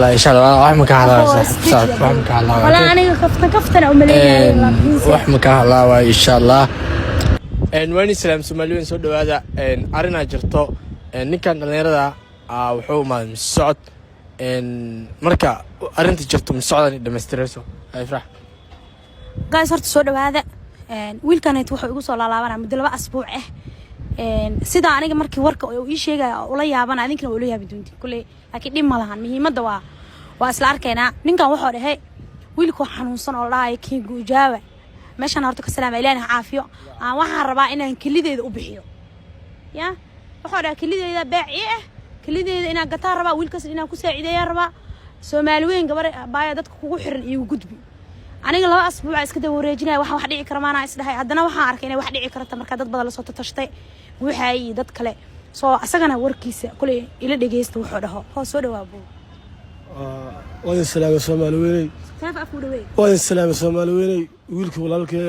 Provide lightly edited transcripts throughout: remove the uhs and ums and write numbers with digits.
لا ان شاء الله وحمك على صح وحمك على والله انا كفتنا وملينا وحمك على ان شاء الله ان وين سلام Soomaaliyeed soo dhawaada arina jirto ninkan dhalinyarada wuxuu ma socod marka arinta jirto ma socdan dhameystirayso ay farax gaas horta soo dhawaada wiilkaneet wuxuu igu soo laalaabanaa muddo 2 asbuuc ah sida aniga markii warka uu ii sheegay ula yaaban adinkana uu la yaabi doontii kulay laakiin dhib ma lahan muhiimadda waa isla arkaynaa ninkan wuxuu dhahay wiilku xanuunsan oo dhahay kii guujaawa meeshan horta ka salaam ilaahay caafiyo aan waxaan rabaa inaan kalideeda u bixiyo ya wuxuu dhahay kalideeda baaci ah kalideeda inaan gataa rabaa wiilkaas inaan ku saacideeyaa rabaa Soomaaliyeed gabar baaya dadka kugu xiran iyo gudbi aniga 2 asbuuc iska daba wareejinay waxa wax dhici kara maana isdahay haddana waxaan arkay inay wax dhici karto marka dad badan la soo tashtay waxay dad kale soo asagana warkiisa kulay ila dhageysta wuxuu dhaho oo soo dhawaabo waa salaam Soomaaliyeed كيف أفوده وين؟ waa salaam Soomaaliyeed wiilka walaalkay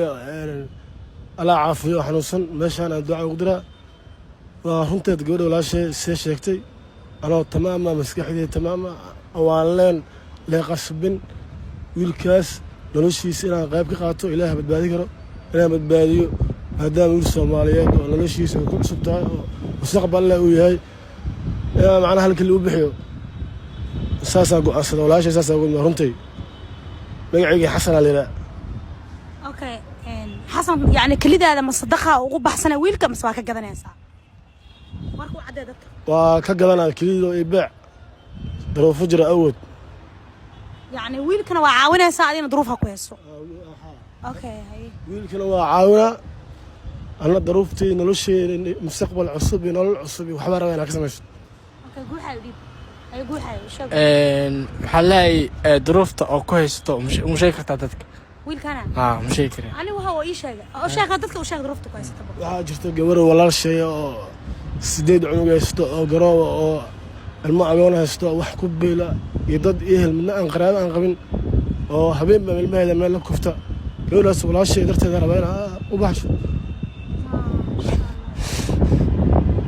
ala caafiyo xanuunsan meeshaan aan duco ugu diraa waa runteed gabadha walaashay sheegtay anoo tamaama maskaxdii tamaama waan leen qasbin wiilkaas noloshiisa inaan qayb ka qaato ilaahay badbaadi karo inaan badbaadiyo maadaama wiil Soomaaliyeed oo noloshiisa ku cusub tahay oo mustaqbal leh uu yahay macnaha halkii uu bixiyo saasa go'ansada walaashay saasa ugu runtii magacayga Xasan Aliira okay حسن يعني كليدا هذا مصدقها وقبحسنا ويلك مسواك قدنا ينسى مركو عددك وكقدنا كليدا يبيع ظروف فجر أول يعني ويلكنا وعاونة ساعدين ظروفها كويسة اوكي هاي ويلكنا وعاونة أنا ظروفتي نلوشي مستقبل عصبي نلول عصبي وحبار وين أكسمش اوكي قول حالي يقول حالي شو حلاي ظروفته أو كويسته مش هيك تعتدك ويلكنا مش هيك أنا وهو إيش هذا أو شيء قدرت أو شيء ظروفته كويسة waxaa jirta gabar walaal shay oo 8 cunug haysto oo garooba oo ilmo agoon haysto wax ku beela iyo dad ehel midna aan qaraabo aan qabin oo habeen ba ilmaheeda meel la kufta gabadhaas walaashay darteeda rabeen u baxsho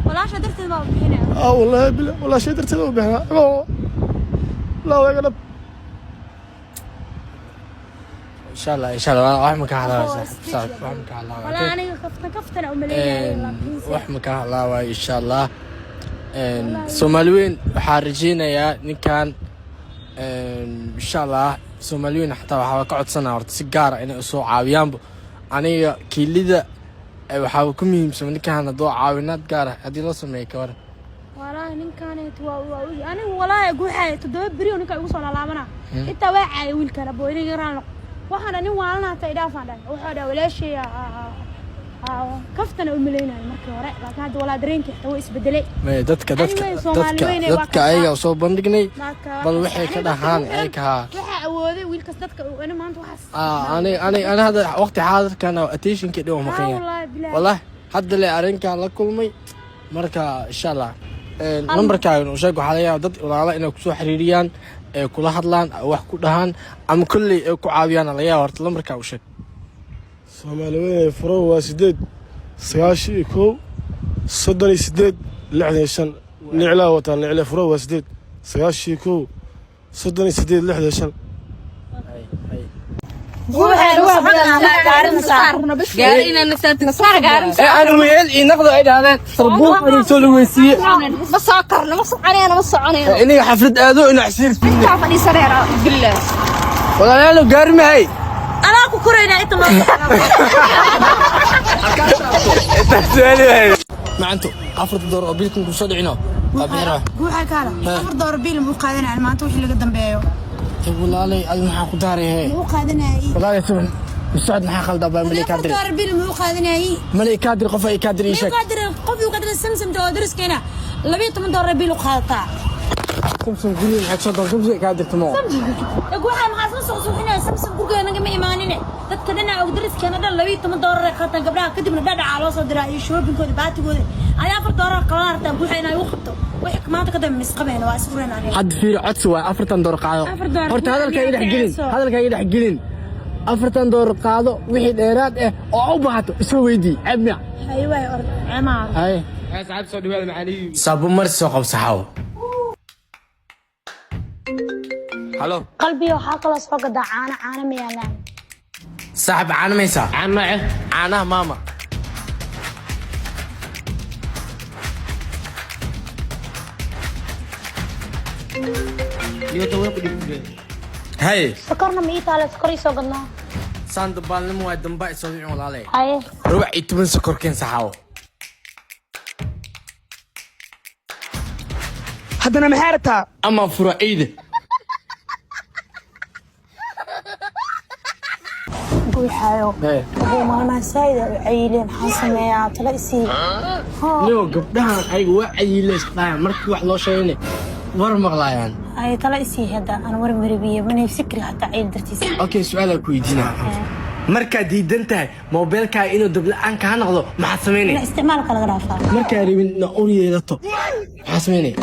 walaashay darteeda ma bixinay wallahi bila walaashay darteeda u bixinaa la waga إن شاء الله وحمك على صح وحمك على والله أنا كفتنا وملينا وحمك على إن شاء الله Soomaaliyeed xarijinaya ninkan إن شاء الله Soomaaliyeed حتى waxa ka codsanaa horta si gaar ah inay soo caawiyaan aniga kiilida waxa ku muhiimsan ninkan hadoo caawinaad gaar ah hadii loo sameeyo ka waran والله ninkan أنا والله أقول حاجة تدور بريء ninkan ugu soo laabana inta waa caay wiilkana booyniga yaraan waxaan nin waalana taydafaan waxa walaashay kaftana u maleynay markii hore laakiin hadda wala dareenkii xitaa way isbedelay dadka ayaga soo bandhignay bal waxay ka dhahaan ay ka waxa awooday wiilkas dadka ina maanta waxaas ana hada waqti xaadirkan attention ka dhigo maqan wallahi hadda le arinka la kulmay marka insha Allah numberkaaga oo sheeg waxa laga yaabaa dad walaalo inay ku soo xiriiriyaan kula hadlaan wax ku dhahan ama kulli ku caawiyaan la yaab horta lambarka u sheeg Soomaaliyeed furo waa 8 91 38 65 nicla wata nicla furo waa 8 91 38 65 أنا ويل ينقضوا عيد هذا صربوه ورسولوا ويسيء بس أكرنا بس علينا بس علينا إني حفلة أذو إني عسير تعرف لي سريرة بالله والله لا لو قارم هاي أنا أكو كورينا أنت ما أنتو أفرض دور أبيكم كوصدعينه أبيرة قول حالك هذا أفرض دور بيل مو قادنا على ما أنتو وش اللي قدام بيو والله لي أنا ما قداري هي مو قادنا والله يسمع مساعد محا خالد أبا ملك كادر دور بيل مو قادنا ملك كادر قفا كادر يشك قادر قفي وقادر السمسم درس كنا لبي 8 دور بيل وقادتا سمسم قولي حق صدر سمسم كادر تمام أقول حنا ما سمسم سوحنا سمسم قولي أنا جميع إيماننا تذكرنا أو درس كنا ده لبي 8 دور قادتا قبلها كدبنا ده على صدر يشوف بنقول باتي قولي أنا أفرض دور قرار تقول حنا يوقفته وحكمات قدم مسقبين واسفرنا عليه حد في عدسوا أفرتن دور قاعدة horta hadalka ay dhaxgelin afartan door qaado wixii dheeraad ah oo u baahato isoo weydii abna aywa orod amaar hay saacad soo dhawaad macali saabu mar soo qabsaxaw الو قلبي وحاكل أسفق دا عانا ميالان صاحب عانا ميسا عانا ماما هاي سكرنا ميت على سكري سوقنا ساند بالنمو الدنبا يسوي ولا عليه هاي ربع 8 سكر كان صحاو haddana maxay rabtaa اما فروعيده قوي حايو أبو مالما سايدة عيلين حاسمة يا تلقسي لو قبلها أي وعي ليش طايع مركب واحد لو شيء ور مغلايان أي تلقسي هذا أنا ورا بيه من يفكري حتى عيل درتيس أوكي سؤالك ويجينا marka diidan tahay mobilka inuu dab la'aan ka noqdo maxaa sameynay isticmaalka laga dhaafaa marka rabin na ur yeelato maxaa sameynay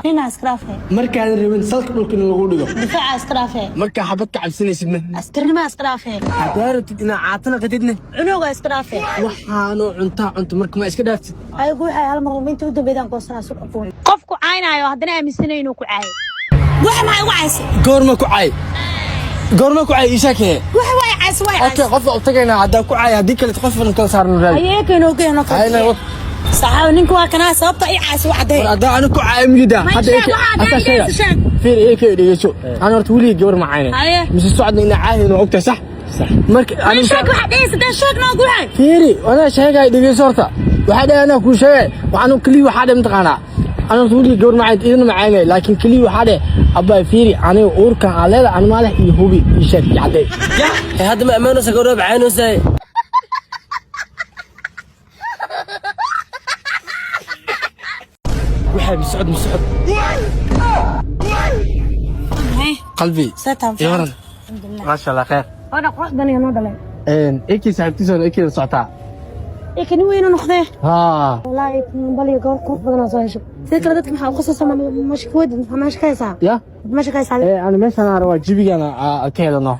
nina iskraafe marka rabin salka dhulka lagu dhigo difaaca iskraafe marka xabad ka cabsanaysid ma askarnima iskraafe hadaartid ina caatana qadidna cunuga iskraafe waxaanu cunta marka ma iska dhaaftid ay guuxay hal mar inta u dambeeyaan goosana suuq afuun qofku caaynayo haddana aaminsanay inuu ku caayo waxa ma igu caaysi goorma ku caay goorma ku caay ishaakee waxa way caaysi way okay qofka u tagayna hadaa ku caay hadii kale qofna kala saarno raadi ayee keenoo geeno ayna saxaaw ninku waa kana sababta ay caaysi waxday hadaa anu ku caay midida hadda asa shay fiir eekay dhigeyso aan horta wali gabar ma caayna mise socodna ina caayno ogta sax marka anu sheeg waxa dheysada sheegna guuxay fiiri wana sheegay dhigeyso horta waxa dhaana ku sheegay waxaanu kaliya waxa dham taqaana أنا تقولي جور معي إذن معانا لكن كلي وحده أبا فيري أنا أوركا على أنا ماله يهوبي يشارك عدي يا هذا ما أمانه سكره بعينه زي وحبي مسعود قلبي يورن الحمد لله ما شاء الله خير أنا قرأت دنيا نودلين إيكي ساعتي سون إيكي صعتا كان وين نخذه؟ ها والله بالي قرط بدنا صايش. ذكر ذاتك محل قصص مش كود مش كيسة. يا مش كيسة. أنا مش أنا أروح جيبي أنا كذا نو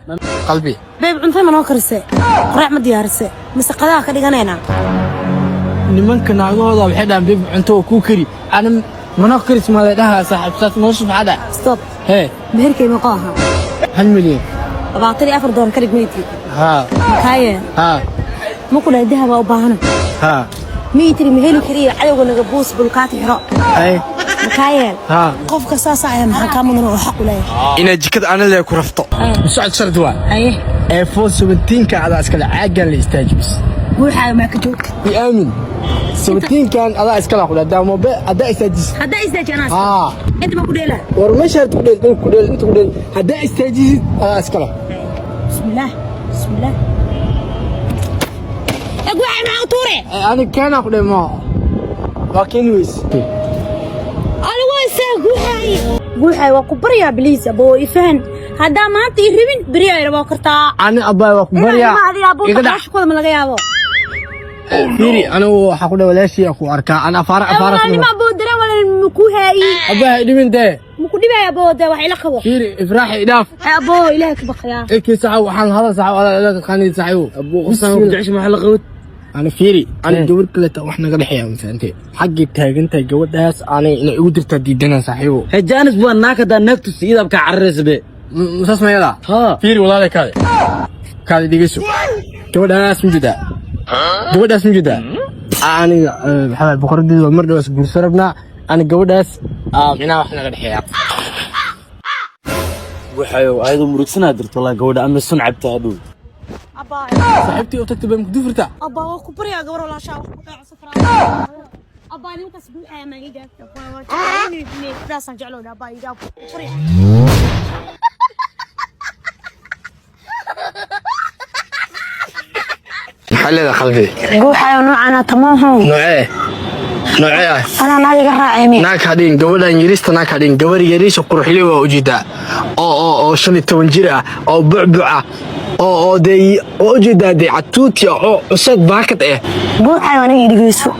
قلبي. بيب عنفي ما نوكرسه. راح مديارسه. مستقلا كذي جنينا. نمك نعوض بحدا بيب عنتو كوكري. أنا ما نوكرس ما لها صاحب سات نوش بحدا. ستوب. هي. مهركي مقاها. هالمليون. بعطيني أفر دور كريك ميتي. ها. مكاين. ها. ما كل الذهب أو باهنا. ها. ميتري مهلو كريه على وجه نجبوس بالكات حراء. أي. مكاين. ها. قف قصاصة يا محكمة من روح ولا. إن جكد أنا اللي كرفته. مساعد شردوا. أيه. إيفون 17 كعلى أسكال عاجل الاستاجبس. قول حاجة معك جوك. بآمن. 17 كان على أسكال أقول هذا مو هذا استاجس. هذا استاجس أنا. أنت ما كوديلا. ورمش هتقول أنت كوديل أنت كوديل هذا استاجس على أسكال. بسم الله. بسم الله. أقول معه طوري. أنا كان أقول ما. لكن ويس. أنا ويس قول حي وكبريا بليز أبو يفهم هذا ما تيهربين بريا يربو كرتا أنا أبا وكبريا يقدر شكو من لقيابو فيري أنا وحقول ولا شيء أخو أركا أنا فارق أنا ما أبو درا ولا المكوهاي أبا هدي من ده مكودي بقى أبو ده وحي لقبو فيري إفراحي إداف أبو إلهك بخيا إيه كي ساعة وحن هذا ساعة ولا خاني ساعة أبو غصان وبدعش محل قوت أنا فيري أنا جوّر كلته وإحنا قد حياة مثلا أنت حقي تاج أنت جوّر داس أنا يقدر تديدنا صحيحه هجانس بواناك ده نفتس إذا بك عرس به مساس ما يلا ها فيري والله لك هذا كذا ديجسو جوّر داس موجودة جوّر داس موجودة أنا بحال بخور دي ومرة بس بنسربنا أنا جوّر داس هنا وإحنا قد حياة وحيو أيضا مركسنا درت والله جودة أما الصنع بتاعه أبا صاحبتي وتكتب مكدوفرتا أبا وكبريا قبر ولا شاو أبا نمك سبوع ما يجي أبا راسا جعلوا أبا يجاوب كبريا حلل خلفي قول حيو نوعنا تمام نوعيه نوعيه أنا نادي قراعي naag hadin gabadhan yirista naag hadin gabar yariis qurxile waa ujeeda oo 15 jir ah oo bucbuc ah oo day ujeeda day catuuti oo usad baakad ah قول حيو أنا يدقيسو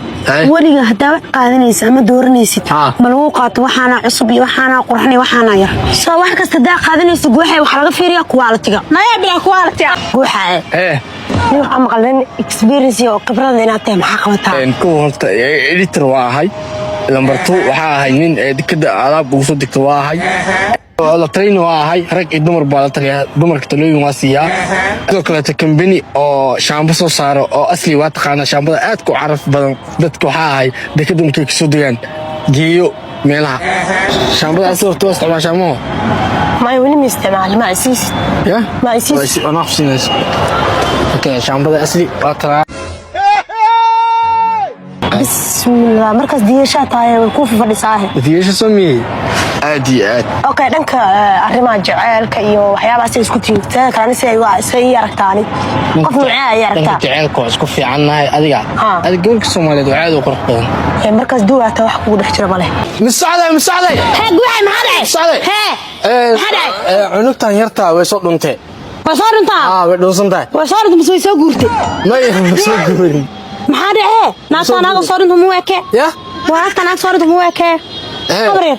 وليga hadaa wax qaadanaysa ama dooranaysid ma lagu qaato waxaana cusub iyo waxaana qurxinay waxaana yar soo wax kasta hadaa qaadanaysid waxay wax laga fiiriyaa quality-ga naya bila quality-ga guuxay iyo waxa maqlan experience iyo khibrad inaad tahay maxaa qabataa ku horta editor waa ahay lambar 2 waxa ahay nin dikada alaab ugu soo digto waa ahay la talin waa ahay rag iyo dumar baa la taliyaa dumarka talooyin waa siiyaa sidoo kale company oo shaambo soo saaro oo asli waa taqaana shaambada aad ku caraf badan dadka waxaa ahay dekada markay ka soo degaan geeyo meelaha shaambada asli horta waa isticmaashaa moo ما يولي ما يستعمل ما يسيس يا ما يسيس أنا أحسن اوكي shaambada asli waa tara بسم الله مركز ديشة تاي وكوف فديساه ديشة سمي عادي اوكي دنك arrimaha jaceelka iyo waxyaabaha ay isku tiirtaan kan say yaragtaani qof nuucaa yaragtaa jaceelku isku fiicannahay adiga gobolka Soomaaliyeed waa aad u qurux badan markaas duwaata wax kugu dhex jira male misacday hee guwaay maxaa dhacay cunugtan yartaa way soo dhuntay way soo dhuntaa way dhunsantahay way soo dhuntaa mise way soo guurtay ma soo guurin maxaa dhacay naagta soo dhunta mu eke ya naagta soo dhunta mu eke qabreer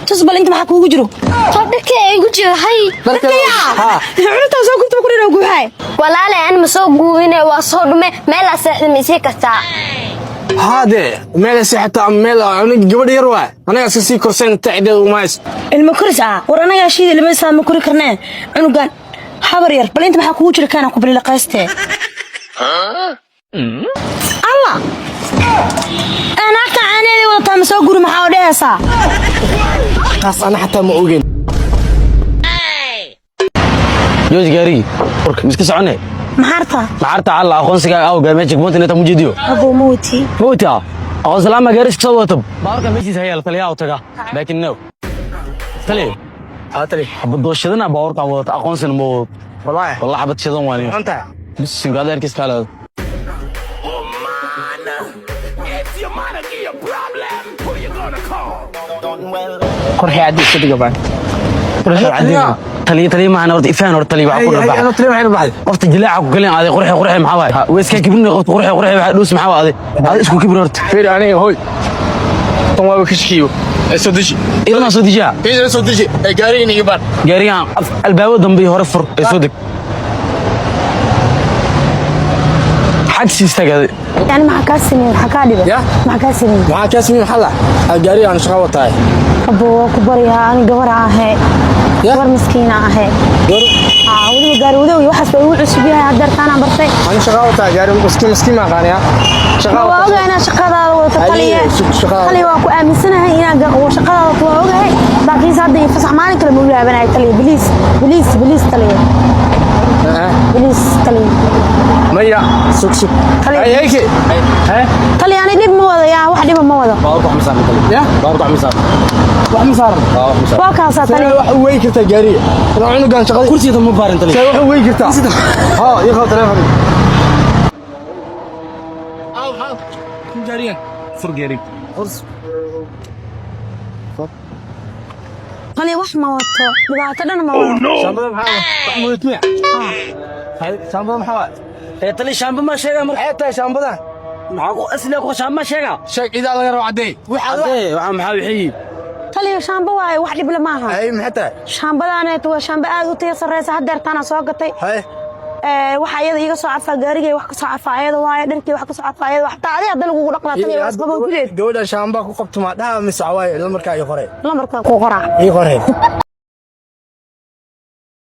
tusbal inta maxaa kuugu jiro qodhka igu jiro hay cunugta soo guurtay ku dhinaw guwaay walaale aan ma soo guurine waa soo dhume meel seexdamisay kartaa هذا ماله سحته ماله أنا جبر يروى أنا أساسي كرسين تعدي ومايس المكرسة ورانا يا شيء اللي بس مكري كرناه أنا قال حبر ير بل أنت محكو وجهك كان قبل لقاسته الله أنا كأنا اللي وطن مسوقر محاولة سا خاص أنا حتى ما أوجن جوز جاري مسكس عنه معرتا على أخونسك أو جامعك موت إنت موجوديو أبو موتي أخون سلام جاريش كسوة طب بارك ميجي هي التليا وتجا لكن نو تلي تلي حبض وشدنا بارك عوض أخون سن موت والله حبض شدنا واني أنت بس سنقاد يركز كلا قرحي عدي صدق بعد تلي معنا ورد إفان ورد تلي وعقول بعد أنا تلي معنا بعد وقت الجلاعة وقلنا هذا قرحي محاوي ويسكا كبرنا قرحي دوس محاوي هذا اسمه كبر ورد فير أنا هوي طم ما بكشكيو سودجي إذا سودجي إذا سودجي جارين يبان جارين الباب ضمبي هرفر سودك حدش يستجد يعني مع كاسمين حكالي يا مع كاسمين حلا جاري عن شقاوة تاي أبو كبريها أنا جبرها هي جبر مسكينة هي ولي قالوا وذوي وحس ويوعس بيها هدر كان برتي أنا شقاوة تاي جاري مسكين ما قانيا شقاوة أنا شقاوة وتطليه خلي واقو آمن سنة هي وشقاوة وتوعوها باقي صار يفسح مالك المولى بناي تلي بليس تلي بليس تلي ميا سك هيك تلي أنا دي موضة يا واحد دي موضة بارك مسار يا بارك مسار وحمصار واكاسة تلي وين كنت جاري أنا عنو كان شغال كرسي ثم بارن تلي وين كنت يخاف تلفون هاو جارين فرقيري تلي وح موضة بقى ما موضة شامبو محاوى محمود ميع شامبو محاوى تلي شامبو ما شيء أمر حتى شامبو ده معقول أسلك وشامبو ما شيء إذا الله يروح عدي عدي وعم محاوي حي تلي شامبو واي واحد بلا معها أي محتى شامبو أنا تو شامبو أقول صريس هدر تانا سوقتي waxa iyada iga soo cafa gaarigay wax ka soo cafa ayada waay dharkii wax ka soo cafa ayada wax taadi hadda lagu dhaqlaatay waa sabab guleed gabadha shaamba ku qabto ma dhaha misaway la markaa ay qorey la markaa ku qoraa ay qorey